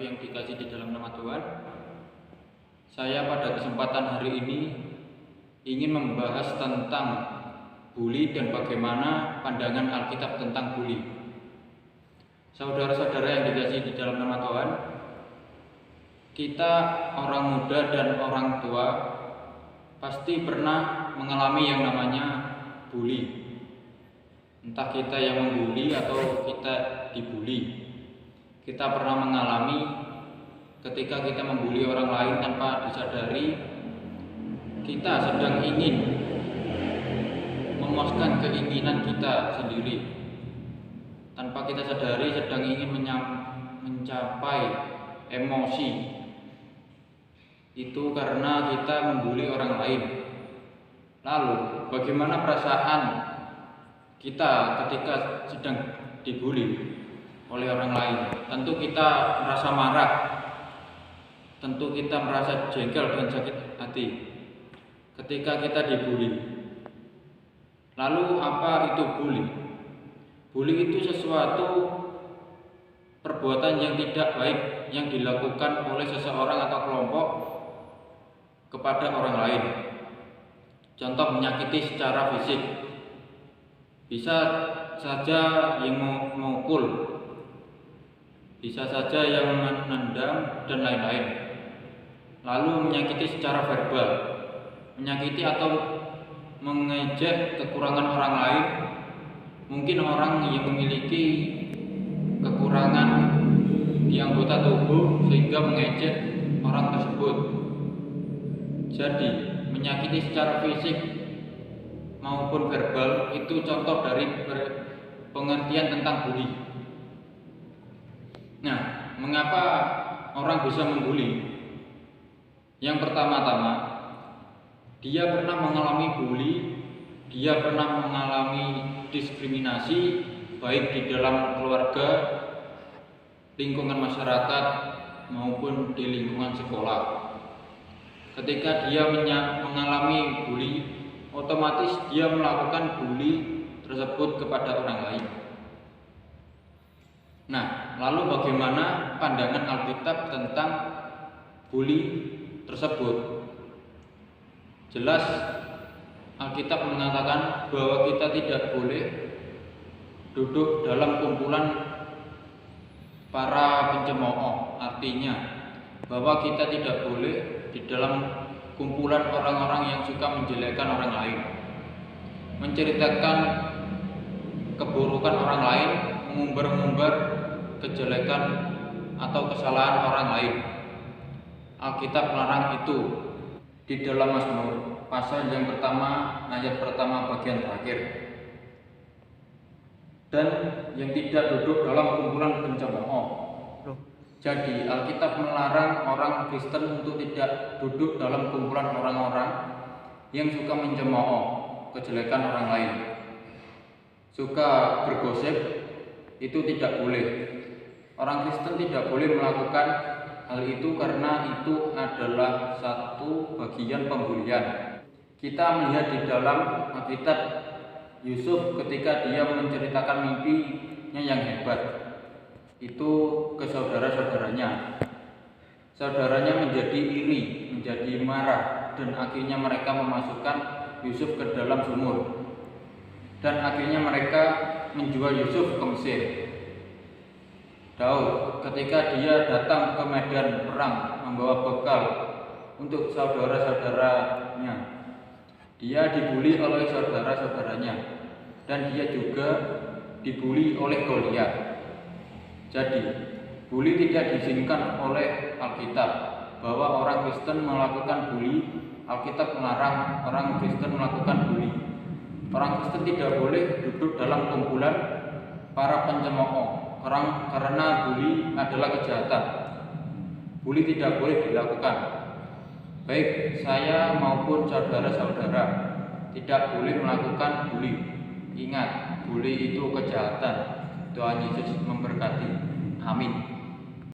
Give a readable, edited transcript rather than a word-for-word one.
yang dikasih di dalam nama Tuhan. Saya pada kesempatan hari ini ingin membahas tentang bully dan bagaimana pandangan Alkitab tentang bully. Saudara-saudara yang dikasih di dalam nama Tuhan, kita orang muda dan orang tua pasti pernah mengalami yang namanya bully. Entah kita yang membuli atau kita dibully. Kita pernah mengalami ketika kita membuli orang lain tanpa disadari kita sedang ingin memuaskan keinginan kita sendiri. Tanpa kita sadari sedang ingin mencapai emosi. Itu karena kita membuli orang lain. Lalu bagaimana perasaan kita ketika sedang dibully oleh orang lain? Tentu kita merasa marah, tentu kita merasa jengkel dan sakit hati ketika kita dibully. Lalu apa itu bully? Bully itu sesuatu perbuatan yang tidak baik yang dilakukan oleh seseorang atau kelompok kepada orang lain. Contoh, menyakiti secara fisik. Bisa saja yang memukul, bisa saja yang menendang dan lain-lain. Lalu menyakiti secara verbal, menyakiti atau mengejek kekurangan orang lain. Mungkin orang yang memiliki kekurangan di anggota tubuh sehingga mengejek orang tersebut. Jadi menyakiti secara fisik maupun verbal itu contoh dari pengertian tentang bully. Nah, mengapa orang bisa membuli? Yang pertama-tama, dia pernah mengalami bully, dia pernah mengalami diskriminasi baik di dalam keluarga, lingkungan masyarakat maupun di lingkungan sekolah. Ketika dia mengalami bully, otomatis dia melakukan bully tersebut kepada orang lain. Nah, lalu bagaimana pandangan Alkitab tentang bully tersebut? Jelas Alkitab mengatakan bahwa kita tidak boleh duduk dalam kumpulan para pencemooh. Artinya bahwa kita tidak boleh di dalam kumpulan orang-orang yang suka menjelekkan orang lain, menceritakan keburukan orang lain, mengumbar-ngumbar kejelekan atau kesalahan orang lain. Alkitab melarang itu di dalam Mazmur pasal yang pertama, ayat pertama bagian terakhir. Dan yang tidak duduk dalam kumpulan pencemooh. Jadi Alkitab melarang orang Kristen untuk tidak duduk dalam kumpulan orang-orang yang suka mencemooh kejelekan orang lain, suka bergosip. Itu tidak boleh. Orang Kristen tidak boleh melakukan hal itu karena itu adalah satu bagian pembulian. Kita melihat di dalam Alkitab Yusuf ketika dia menceritakan mimpinya yang hebat itu ke saudara-saudaranya. Saudaranya menjadi iri, menjadi marah, dan akhirnya mereka memasukkan Yusuf ke dalam sumur. Dan akhirnya mereka menjual Yusuf ke Mesir. Daud ketika dia datang ke medan perang membawa bekal untuk saudara-saudaranya, dia dibuli oleh saudara-saudaranya, dan dia juga dibuli oleh Goliat. Jadi, bully tidak diizinkan oleh Alkitab. Bahwa orang Kristen melakukan bully, Alkitab melarang orang Kristen melakukan bully. Orang Kristen tidak boleh duduk dalam kumpulan para pencemooh, karena bully adalah kejahatan. Bully tidak boleh dilakukan. Baik saya maupun saudara-saudara tidak boleh melakukan bully. Ingat, bully itu kejahatan. Tuhan Yesus memberkati. Amin.